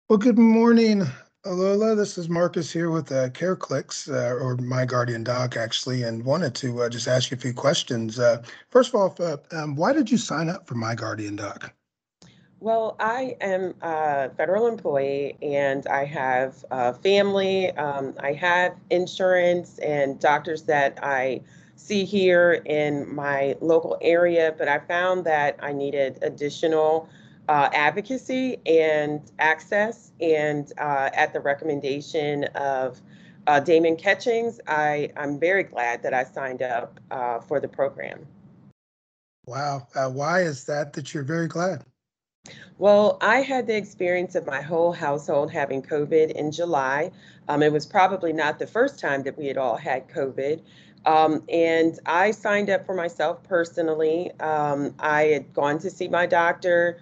Well, good morning, Alola. This is Marcus here with CareClicks, or MyGuardianDoc, actually, and wanted to just ask you a few questions. First of all, why did you sign up for MyGuardianDoc? Well, I am a federal employee and I have a family. I have insurance and doctors that I see here in my local area, but I found that I needed additional advocacy and access. And at the recommendation of Damon Catchings, I'm very glad that I signed up for the program. Wow. Why is that you're very glad? Well, I had the experience of my whole household having COVID in July. It was probably not the first time that we had all had COVID. And I signed up for myself personally. I had gone to see my doctor.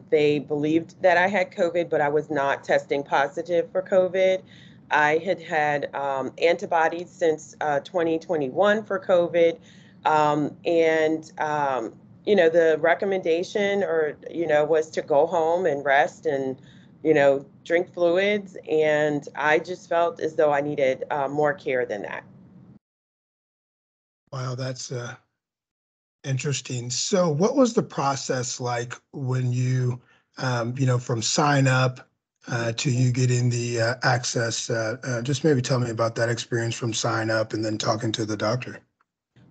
They believed that I had COVID, but I was not testing positive for COVID. I had had antibodies since 2021 for COVID. The recommendation was to go home and rest and, drink fluids. And I just felt as though I needed more care than that. Wow, that's interesting. So what was the process like when from sign up to you getting the access? Just maybe tell me about that experience from sign up and then talking to the doctor.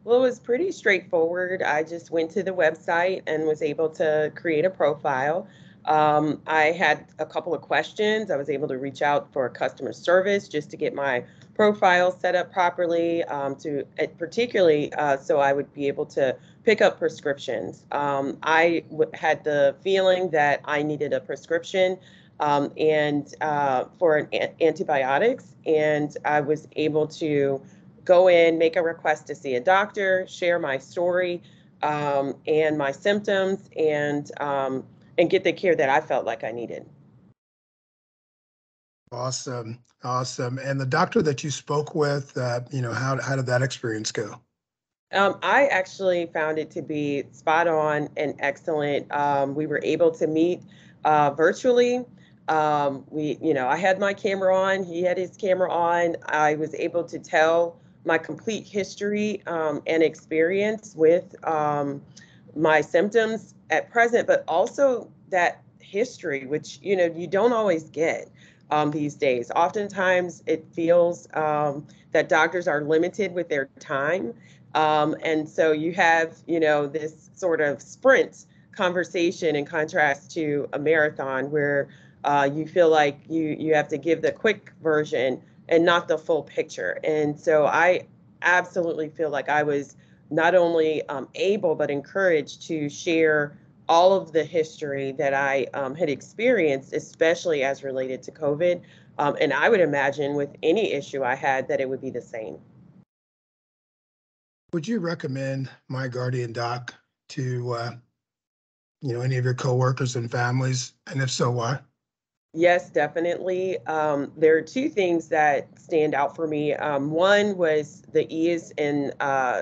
Well, it was pretty straightforward. I just went to the website and was able to create a profile. I had a couple of questions. I was able to reach out for customer service just to get my profile set up properly, particularly so I would be able to pick up prescriptions. I had the feeling that I needed a prescription and for antibiotics, and I was able to go in, make a request to see a doctor, share my story and my symptoms, and get the care that I felt like I needed. Awesome, awesome. And the doctor that you spoke with, how did that experience go? I actually found it to be spot on and excellent. We were able to meet virtually. I had my camera on, he had his camera on. I was able to tell my complete history and experience with my symptoms at present, but also that history, which, you don't always get these days. Oftentimes it feels that doctors are limited with their time. And so you have, this sort of sprint conversation in contrast to a marathon where you feel like you have to give the quick version and not the full picture. And so I absolutely feel like I was not only able but encouraged to share all of the history that I had experienced, especially as related to COVID. And I would imagine with any issue I had that it would be the same. Would you recommend MyGuardianDoc to any of your coworkers and families? And if so, why? Yes, definitely. There are two things that stand out for me. One was the ease in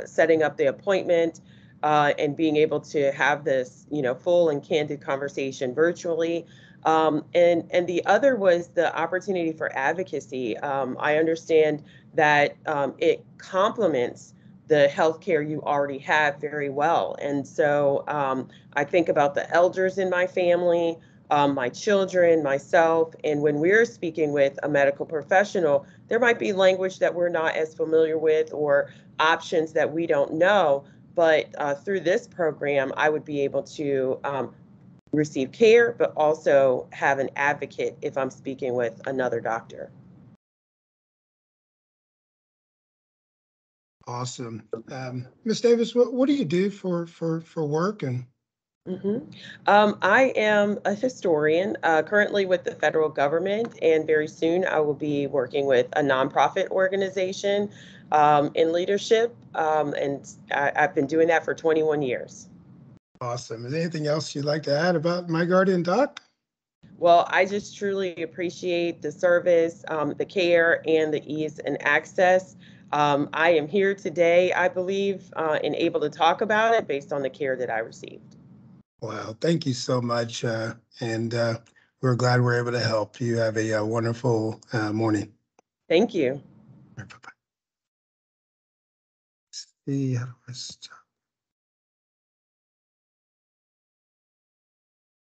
setting up the appointment and being able to have this, full and candid conversation virtually. And the other was the opportunity for advocacy. I understand that it complements the healthcare you already have very well. And so I think about the elders in my family, my children, myself, and when we're speaking with a medical professional, there might be language that we're not as familiar with or options that we don't know. But through this program, I would be able to receive care, but also have an advocate if I'm speaking with another doctor. Awesome. Ms. Davis, what do you do for work? And I am a historian currently with the federal government, and very soon I will be working with a nonprofit organization in leadership. I've been doing that for 21 years. Awesome. Is there anything else you'd like to add about MyGuardianDoc? Well, I just truly appreciate the service, the care, and the ease and access. I am here today, I believe, and able to talk about it based on the care that I received. Wow, thank you so much. And We're glad we're able to help. You have a wonderful morning. Thank you. Bye-bye. See how do I stop?